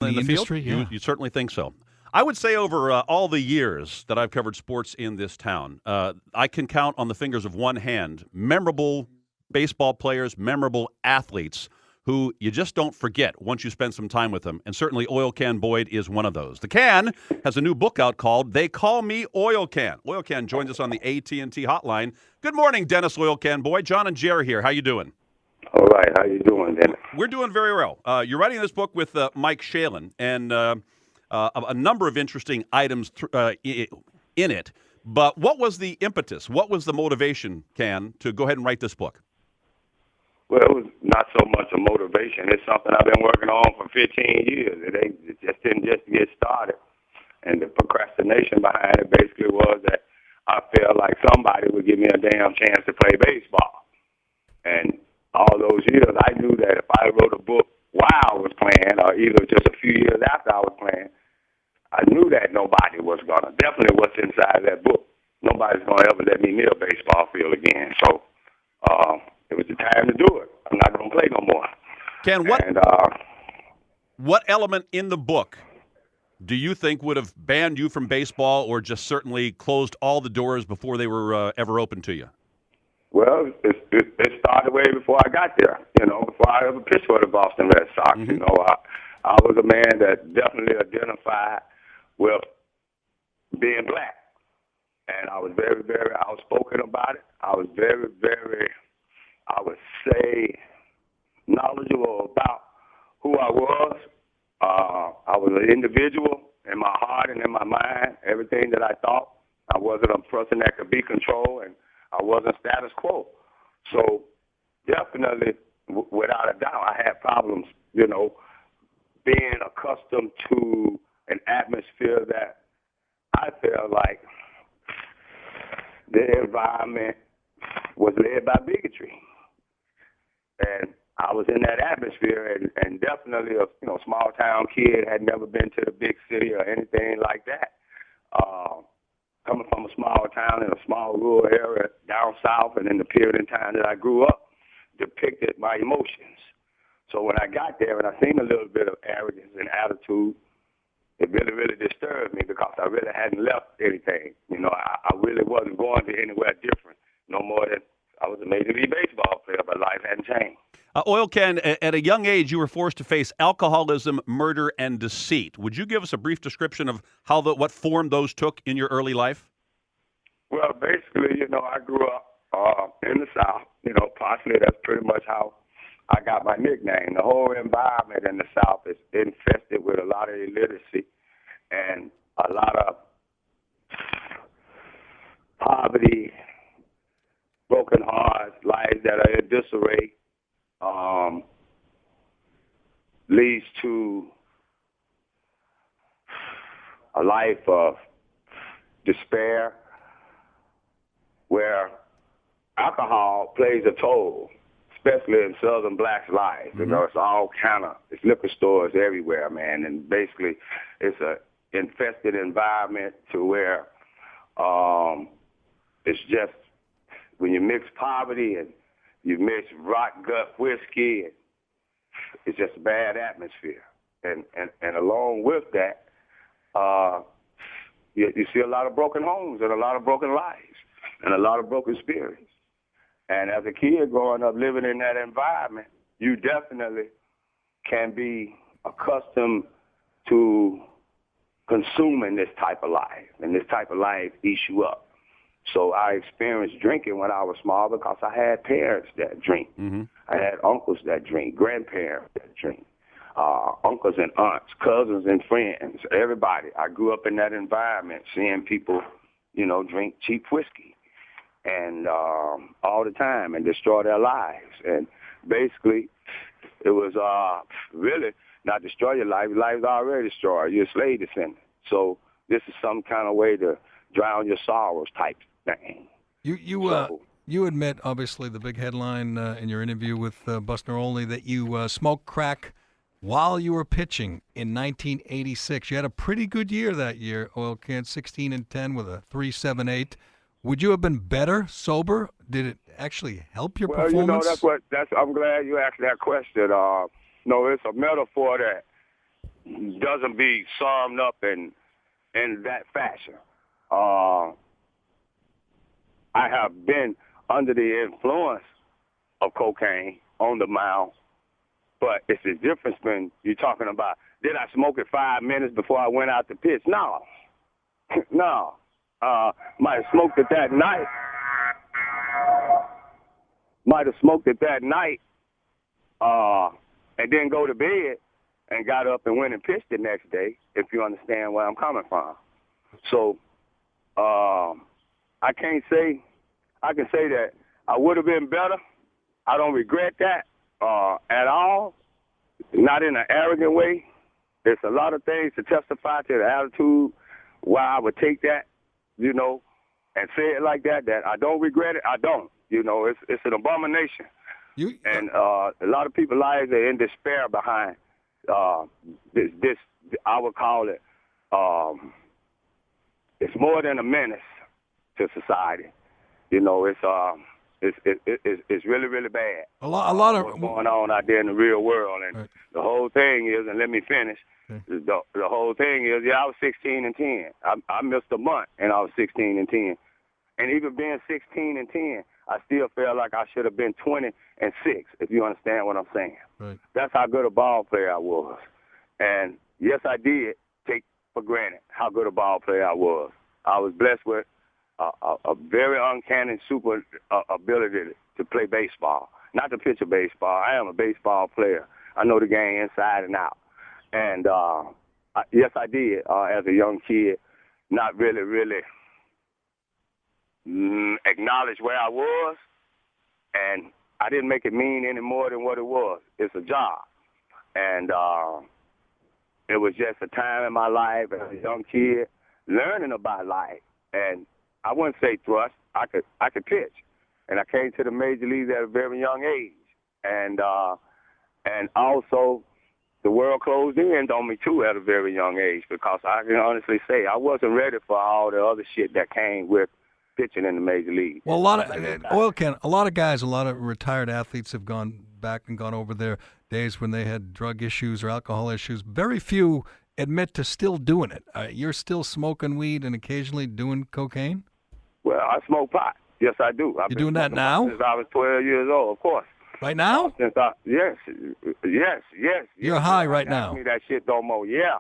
in the industry, field? yeah. You certainly think so. I would say over all the years that I've covered sports in this town, I can count on the fingers of one hand memorable baseball players, memorable athletes who you just don't forget once you spend some time with them. And certainly Oil Can Boyd is one of those. The Can has a new book out called They Call Me Oil Can. Oil Can joins us on the AT&T hotline. Good morning, Dennis Oil Can Boyd. John and Jerry here. How you doing? All right, how you doing, Dennis? We're doing very well. You're writing this book with Mike Shalin, and a number of interesting items in it. But what was the impetus? What was the motivation, Can, to go ahead and write this book? Well, it was not so much a motivation. It's something I've been working on for 15 years. It just didn't just get started. And the procrastination behind it basically was that I felt like somebody would give me a damn chance to play baseball. And all those years, I knew that if I wrote a book while I was playing, or either just a few years after I was playing, I knew that nobody was going to, definitely what's inside that book, nobody's going to ever let me near a baseball field again. So it was the time to do it. I'm not going to play no more. Ken, what element in the book do you think would have banned you from baseball or just certainly closed all the doors before they were ever open to you? Well, it started way before I got there, before I ever pitched for the Boston Red Sox. Mm-hmm. I was a man that definitely identified with being black. And I was very, very outspoken about it. I was very, very, I would say, knowledgeable about who I was. I was an individual in my heart and in my mind, everything that I thought. I wasn't a person that could be controlled, and I wasn't status quo. So definitely, without a doubt, I had problems, being accustomed to an atmosphere that I felt like the environment was led by bigotry. And I was in that atmosphere, and definitely a small town kid, had never been to the big city or anything like that. Coming from a small town in a small rural area down south, and in the period in time that I grew up, depicted my emotions. So when I got there and I seen a little bit of arrogance and attitude, it really, really disturbed me because I really hadn't left anything. I really wasn't going to anywhere different, no more than I was a Major League Baseball player, but life hadn't changed. Oil Can, at a young age, you were forced to face alcoholism, murder, and deceit. Would you give us a brief description of what form those took in your early life? Well, basically, I grew up in the South. Partially that's pretty much how I got my nickname. The whole environment in the South is infested with a lot of illiteracy and a lot of poverty, broken hearts, lives that are in disarray. Leads to a life of despair where alcohol plays a toll, especially in Southern Blacks' lives. Mm-hmm. It's liquor stores everywhere, man, and basically it's a infested environment to where it's just when you mix poverty and you mix rot gut whiskey, it's just a bad atmosphere. And along with that, you see a lot of broken homes and a lot of broken lives and a lot of broken spirits. And as a kid growing up living in that environment, you definitely can be accustomed to consuming this type of life, and this type of life eats you up. So I experienced drinking when I was small because I had parents that drink. Mm-hmm. I had uncles that drink, grandparents that drink, uncles and aunts, cousins and friends, everybody. I grew up in that environment seeing people, drink cheap whiskey and all the time and destroy their lives. And basically, it was really not destroy your life. Your life's already destroyed. You're a slave descendant. So this is some kind of way to drown your sorrows type thing. You admit, obviously, the big headline in your interview with Buster Olney that you smoked crack while you were pitching in 1986. You had a pretty good year that year, Oil Can, 16-10 with a 3.78. Would you have been better sober? Did it actually help your performance? I'm glad you asked that question. No, it's a metaphor that doesn't be summed up in that fashion. I have been under the influence of cocaine on the mound, but it's the difference when you're talking about, did I smoke it 5 minutes before I went out to pitch? No. No. Might have smoked it that night. And then go to bed and got up and went and pitched the next day, if you understand where I'm coming from. So I can say that I would have been better. I don't regret that at all, not in an arrogant way. There's a lot of things to testify to the attitude why I would take that, you know, and say it like that I don't regret it. I don't. You know, it's an abomination. And a lot of people's lives are in despair behind this. I would call it. It's more than a menace to society. You know, it's really, really bad. A lot of what's going on out there in the real world, and right. The whole thing is, and let me finish. Okay. The whole thing is, I was 16-10. I missed a month, and I was 16-10. And even being 16-10, I still feel like I should have been 20-6. If you understand what I'm saying. Right. That's how good a ball player I was. And yes, I did take for granted how good a ball player I was. I was blessed with a very uncanny super ability to play baseball. Not to pitch a baseball. I am a baseball player. I know the game inside and out. And yes, I did as a young kid, not really acknowledge where I was, and I didn't make it mean any more than what it was. It's a job. And it was just a time in my life as a young kid learning about life. And I wouldn't say thrust. I could pitch. And I came to the major leagues at a very young age. And also the world closed in on me, too, at a very young age, because I can honestly say I wasn't ready for all the other shit that came with pitching in the major league. Well, a lot of guys, a lot of retired athletes have gone back and gone over their days when they had drug issues or alcohol issues. Very few admit to still doing it. You're still smoking weed and occasionally doing cocaine? Well, I smoke pot. Yes, I do. You're doing that now? Since I was 12 years old, of course. Right now? Yes. You're high right now. Me that shit no more. Yeah,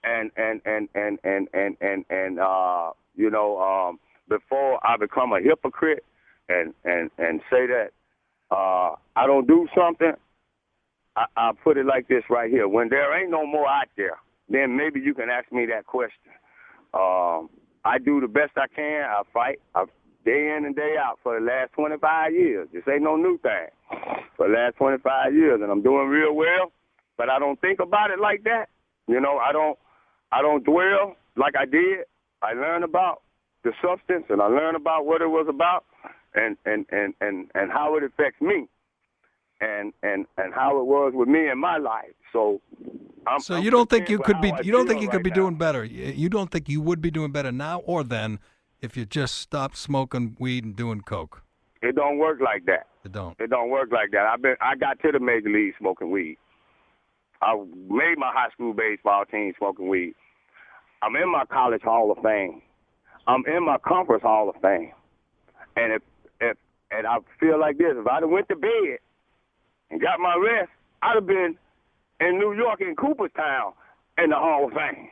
and before I become a hypocrite and say that I don't do something, I put it like this right here. When there ain't no more out there, then maybe you can ask me that question. I do the best I can. I fight day in and day out for the last 25 years. This ain't no new thing. For the last 25 years, and I'm doing real well, but I don't think about it like that. You know, I don't dwell like I did. I learn about the substance, and I learn about what it was about, and how it affects me, and how it was with me in my life. So, you don't think you could be? You don't think you could be doing better? You don't think you would be doing better now or then if you just stopped smoking weed and doing coke? It don't work like that. It don't. It don't work like that. I got to the major league smoking weed. I made my high school baseball team smoking weed. I'm in my college Hall of Fame. I'm in my conference Hall of Fame. And and I feel like this, if I'd have went to bed and got my rest, I'd have been in New York in Cooperstown in the Hall of Fame.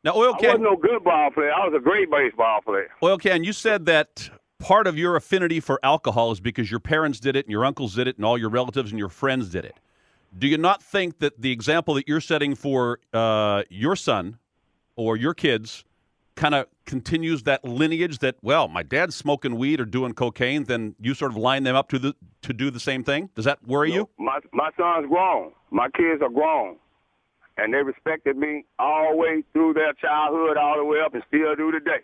Now, Oil Can, I wasn't no good ball player. I was a great baseball player. Oil Can, you said that part of your affinity for alcohol is because your parents did it and your uncles did it and all your relatives and your friends did it. Do you not think that the example that you're setting for your son or your kids kind of continues that lineage that, well, my dad's smoking weed or doing cocaine, then you sort of line them up to do the same thing? Does that worry you? My son's grown. My kids are grown. And they respected me all the way through their childhood, all the way up, and still do today.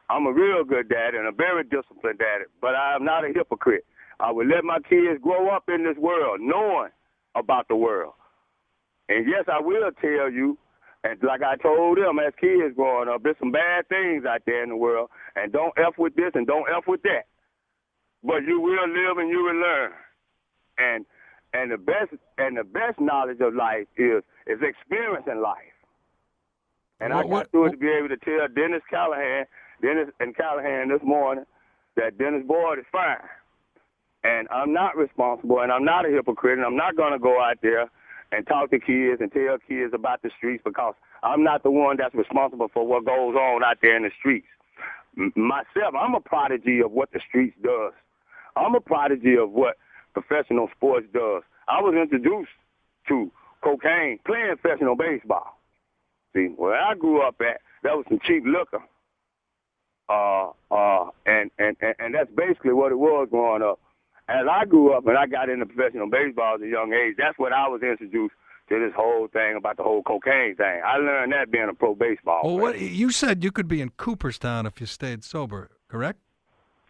I'm a real good daddy and a very disciplined daddy, but I am not a hypocrite. I would let my kids grow up in this world, knowing about the world. And yes, I will tell you, and like I told them as kids growing up, there's some bad things out there in the world, and don't F with this and don't F with that. But you will live and you will learn. And And the best knowledge of life is experience in life. And I got through it to be able to tell Dennis and Callahan this morning that Dennis Boyd is fine. And I'm not responsible, and I'm not a hypocrite, and I'm not going to go out there and talk to kids and tell kids about the streets, because I'm not the one that's responsible for what goes on out there in the streets. Myself, I'm a prodigy of what the streets does. I'm a prodigy of what professional sports does. I was introduced to cocaine playing professional baseball. See, where I grew up at, that was some cheap liquor. And that's basically what it was growing up. As I grew up and I got into professional baseball at a young age, that's when I was introduced to this whole thing about the whole cocaine thing. I learned that being a pro baseball player. Well, you said you could be in Cooperstown if you stayed sober, correct?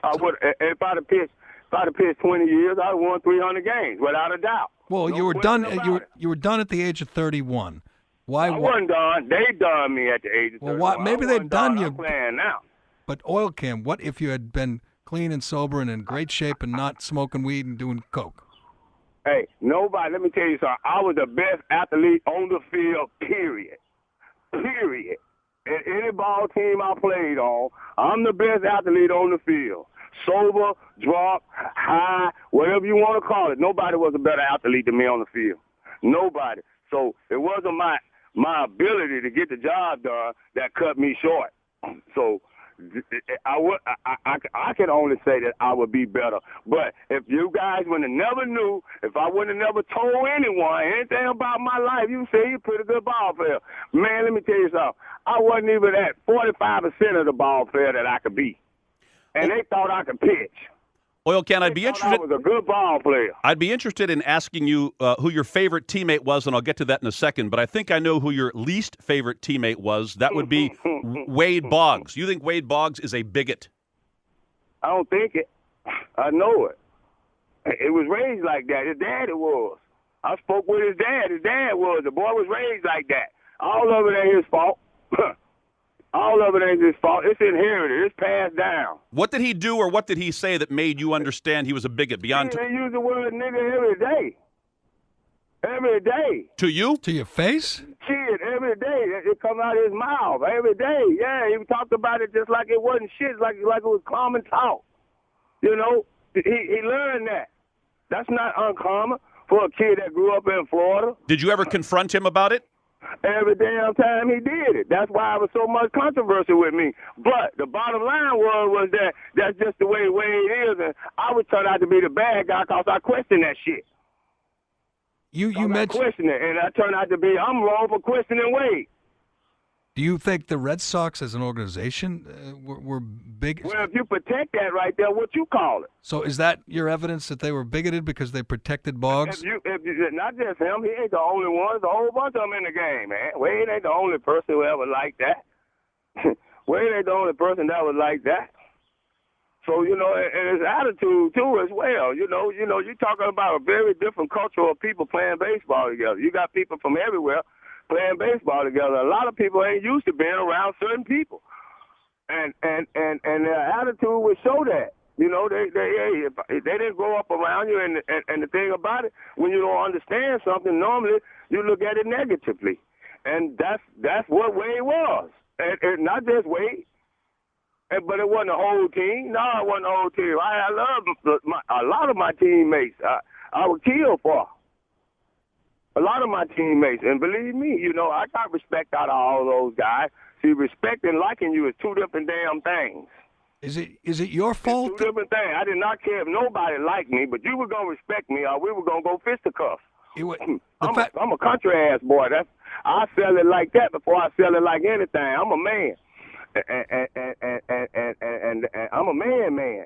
I would. If I'd have pitched 20 years, I'd have won 300 games without a doubt. Well, No you were question done. about it. You were done at the age of 31. Why? I wasn't done. They done me at the age of 31. Well, maybe they've done you. I'm playing now. But Oil Cam, what if you had been clean and sober and in great shape and not smoking weed and doing coke? Hey, nobody, let me tell you something. I was the best athlete on the field, period. Period. At any ball team I played on, I'm the best athlete on the field. Sober, drunk, high, whatever you want to call it. Nobody was a better athlete than me on the field. Nobody. So it wasn't my ability to get the job done that cut me short. So I can only say that I would be better. But if you guys would have never knew, if I would have never told anyone anything about my life, you say you're a pretty good ball player. Man, let me tell you something. I wasn't even at 45% of the ball player that I could be. And they thought I could pitch. Oil Can, I'd be interested. I was a good ball player. I'd be interested in asking you who your favorite teammate was, and I'll get to that in a second. But I think I know who your least favorite teammate was. That would be Wade Boggs. You think Wade Boggs is a bigot? I don't think it. I know it. It was raised like that. His daddy was. I spoke with his dad. His dad was. The boy was raised like that. All of it ain't his fault. All of it ain't his fault. It's inherited. It's passed down. What did he do or what did he say that made you understand he was a bigot beyond? They use the word nigga every day. Every day. To you? To your face? Shit, every day. It come out of his mouth. Every day. Yeah, he talked about it just like it wasn't shit, like it was common talk. You know, he learned that. That's not uncommon for a kid that grew up in Florida. Did you ever confront him about it? Every damn time he did it. That's why there was so much controversy with me. But the bottom line was that that's just the way it is, and I would turn out to be the bad guy because I question that shit. You mentioned. I question it, and I turn out to be I'm wrong for questioning Wade. Do you think the Red Sox as an organization were big? Well, if you protect that right there, what you call it? So is that your evidence that they were bigoted because they protected Boggs? If you, not just him, he ain't the only one. There's a whole bunch of them in the game, man. Wade ain't the only person who ever liked that. Wade ain't the only person that was like that. So, you know, and his attitude, too, as well. You know, you're talking about a very different culture of people playing baseball together. You got people from everywhere playing baseball together. A lot of people ain't used to being around certain people. And their attitude would show that. You know, they didn't grow up around you, and the thing about it, when you don't understand something, normally you look at it negatively. And that's what Wade was. And not just Wade. But it wasn't a whole team. No, it wasn't a whole team. I love a lot of my teammates. I would kill for a lot of my teammates. And believe me, you know, I got respect out of all those guys. See, respect and liking you is two different damn things. Is it your fault? It's two different things. I did not care if nobody liked me, but you were going to respect me or we were going to go fisticuffs. I'm a country-ass boy. I sell it like that before I sell it like anything. I'm a man. And I'm a man,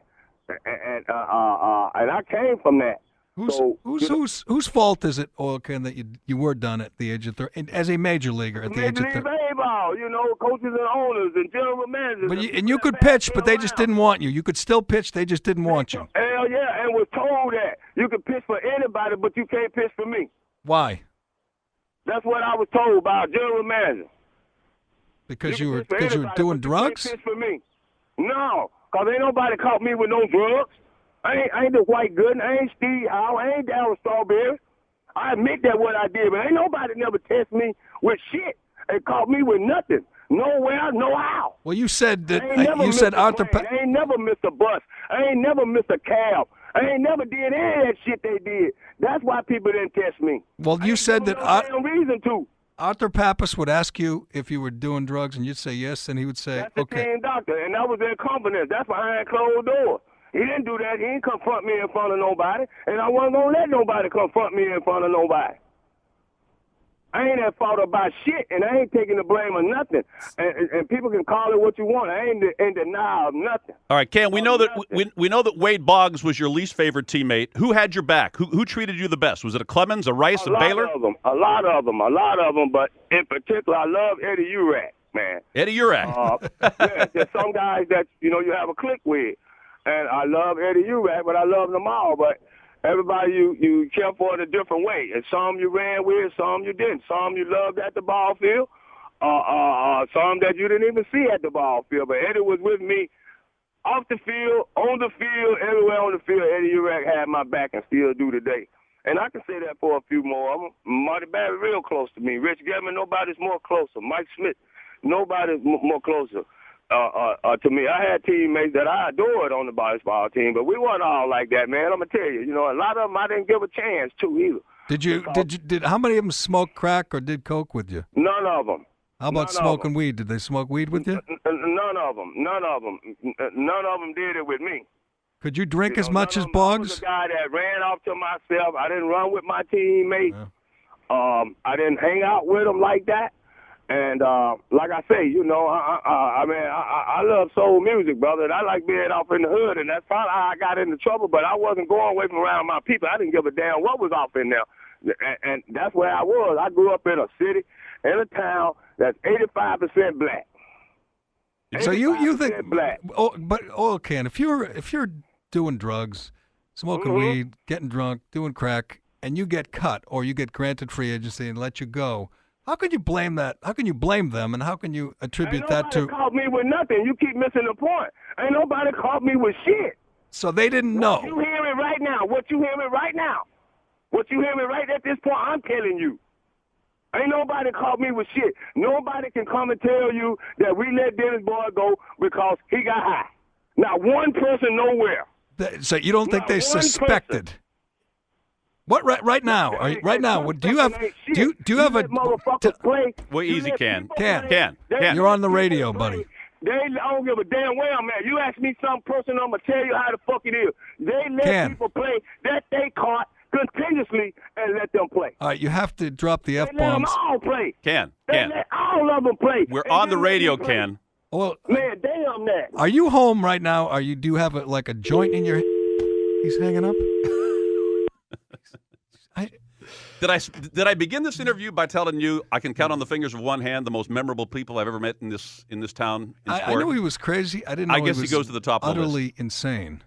and I came from that. Whose fault is it, Oil Can, that you were done at the age of 30 as a major leaguer at the age of 30? Baseball, you know, coaches and owners and general managers. But you could pitch, but they just didn't want you. You could still pitch, they just didn't want you. Hell yeah, and was told that you can pitch for anybody, but you can't pitch for me. Why? That's what I was told by a general manager. Because you were doing drugs? You can't pitch for me. No, because ain't nobody caught me with no drugs. I ain't the White Gooden. I ain't Steve Howe. I ain't Darryl Strawberry. I admit that what I did, but ain't nobody never test me with shit and caught me with nothing. Nowhere, no how. Well, you said that I ain't never you missed said a Arthur. plane. I ain't never missed a bus. I ain't never missed a cab. I ain't never did any of that shit they did. That's why people didn't test me. Well, you said that no damn reason to. Arthur Pappas would ask you if you were doing drugs, and you'd say yes, and he would say, That's the okay. team doctor, and that was their confidence. That's behind closed doors. He didn't do that. He didn't confront me in front of nobody, and I wasn't going to let nobody confront me in front of nobody. I ain't at fault about shit, and I ain't taking the blame of nothing. And people can call it what you want. I ain't in denial of nothing. All right, Ken, we know that we know that Wade Boggs was your least favorite teammate. Who had your back? Who treated you the best? Was it a Clemens, a Rice, a Baylor? A lot of them. But in particular, I love Eddie Urack, man. Eddie Urack. Yeah, there's some guys that, you have a click with. And I love Eddie Urack, but I love them all. But everybody you care for in a different way. And some you ran with, some you didn't. Some you loved at the ball field, some that you didn't even see at the ball field. But Eddie was with me off the field, on the field, everywhere on the field. Eddie Urack had my back and still do today. And I can say that for a few more of them. Marty Barry, real close to me. Rich Gedman, nobody's more closer. Mike Smith, nobody's more closer. To me, I had teammates that I adored on the baseball team, but we weren't all like that, man. I'm gonna tell you, a lot of them I didn't give a chance to either. Did how many of them smoke crack or did coke with you? None of them. How about smoking weed? Did they smoke weed with you? None of them. None of them did it with me. Could you drink as much as Boggs? I was a guy that ran off to myself. I didn't run with my teammates. Yeah. I didn't hang out with them like that. And like I say, I love soul music, brother. And I like being off in the hood, and that's probably how I got into trouble. But I wasn't going away from around my people. I didn't give a damn what was off in there, and that's where I was. I grew up in a city, in a town that's 85% black. So you think black? Ken, if you're doing drugs, smoking weed, getting drunk, doing crack, and you get cut or you get granted free agency and let you go. How can you blame that? How can you blame them, and how can you attribute that to? Ain't nobody caught me with nothing. You keep missing the point. Ain't nobody caught me with shit. So they didn't know. What you hearing right now? What you hearing right at this point? I'm telling you. Ain't nobody caught me with shit. Nobody can come and tell you that we let Dennis Boyd go because he got high. Not one person nowhere. So you don't think they suspected? What right now? Right now? Do you have a? Well, easy, Ken. Ken, you're on the radio, buddy. I don't give a damn where I'm at. You ask me some person, I'm gonna tell you how the fuck it is. They let people play that they caught continuously and let them play. All right, you have to drop the F-bombs. They let them all play. Ken. Let all of them play. We're on the radio, Ken. Well, man, damn that. Are you home right now? Do you have a joint in your? He's hanging up. Did I begin this interview by telling you I can count on the fingers of one hand the most memorable people I've ever met in this town in sport? I knew he was crazy. I didn't know I guess he goes to the top of the list. Utterly insane.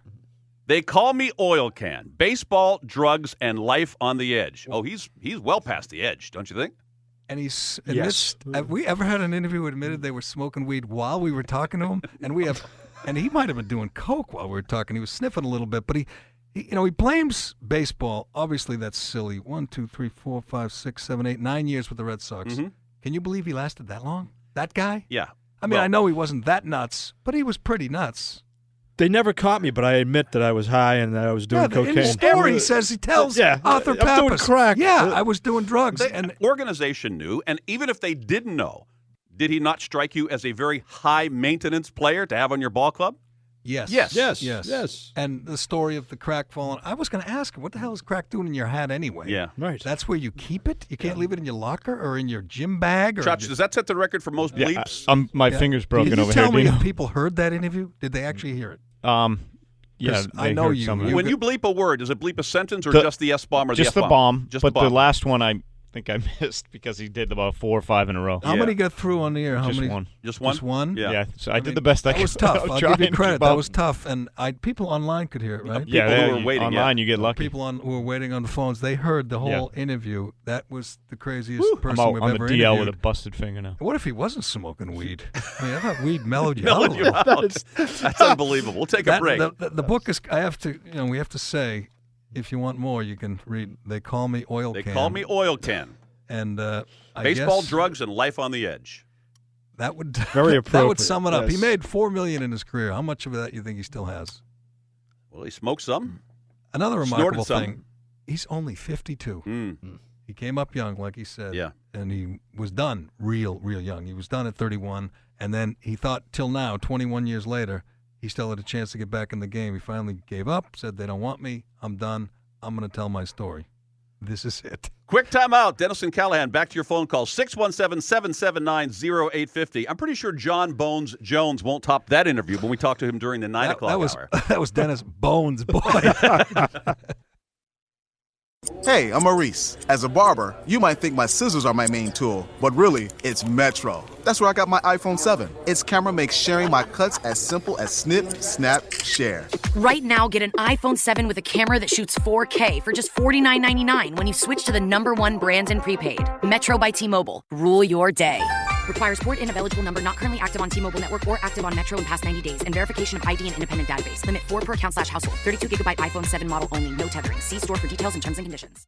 They call me Oil Can. Baseball, drugs, and life on the edge. Oh, he's well past the edge, don't you think? And he's have we ever had an interview who admitted they were smoking weed while we were talking to him? And he might have been doing coke while we were talking. He was sniffing a little bit, but he blames baseball. Obviously, that's silly. 1, 2, 3, 4, 5, 6, 7, 8, 9 years with the Red Sox. Mm-hmm. Can you believe he lasted that long? That guy? Yeah. I mean, I know he wasn't that nuts, but he was pretty nuts. They never caught me, but I admit that I was high and that I was doing cocaine. In the story, he tells Arthur Pappas. I'm doing crack. Yeah, I was doing drugs. The organization knew, and even if they didn't know, did he not strike you as a very high-maintenance player to have on your ball club? Yes. And the story of the crack falling. I was going to ask him, what the hell is crack doing in your hat anyway? Yeah. Right. That's where you keep it? You can't leave it in your locker or in your gym bag? Chach, does that set the record for most bleeps? My finger's broken over here. Did you tell me if people heard that interview? Did they actually hear it? Yeah, I know you. When you bleep a word, does it bleep a sentence or just the S-bomb or the Just F-bomb? the bomb. Just but the bomb. the last one I think I missed because he did about 4 or 5 in a row. How many got through on the air? How Just many? one. Just one? Just one? Yeah. So I did the best I could. That was tough. I'll give you credit. That About- was tough. And people online could hear it, right? People who were waiting, online, you get lucky. People who were waiting on the phones, they heard the whole interview. That was the craziest I'm person out we've on ever the DL interviewed. with a busted finger now. What if he wasn't smoking weed? I mean, I thought weed mellowed you out a little. That's unbelievable. We'll take a break. The book is. We have to say, if you want more, you can read. They call me Oil They Can. call me Oil Can. And I Baseball, guess drugs, and life on the edge. that would Very that appropriate. would sum it up. He Yes. made $4 million in his career. How much of that you think he still has? Well, he smoked some. Another Snorted remarkable some. thing. He's only 52. Mm. He came up young, like he said. Yeah. And he was done real young. He was done at 31, and then he thought till now, 21 years later, he still had a chance to get back in the game. He finally gave up, said, they don't want me. I'm done. I'm going to tell my story. This is it. Quick timeout. Dennis and Callahan, back to your phone call. 617-779-0850. I'm pretty sure John Bones Jones won't top that interview when we talked to him during the 9 o'clock hour. That was Dennis Bones, boy. Hey, I'm Maurice. As a barber, you might think my scissors are my main tool, but really, it's Metro. That's where I got my iPhone 7. Its camera makes sharing my cuts as simple as snip, snap, share. Right now, get an iPhone 7 with a camera that shoots 4K for just $49.99 when you switch to the #1 brand in prepaid. Metro by T-Mobile. Rule your day. Requires port in of eligible number not currently active on T-Mobile network or active on Metro in past 90 days and verification of ID and independent database. Limit 4 per account/household. 32 gigabyte iPhone 7 model only. No tethering. See store for details and terms and conditions.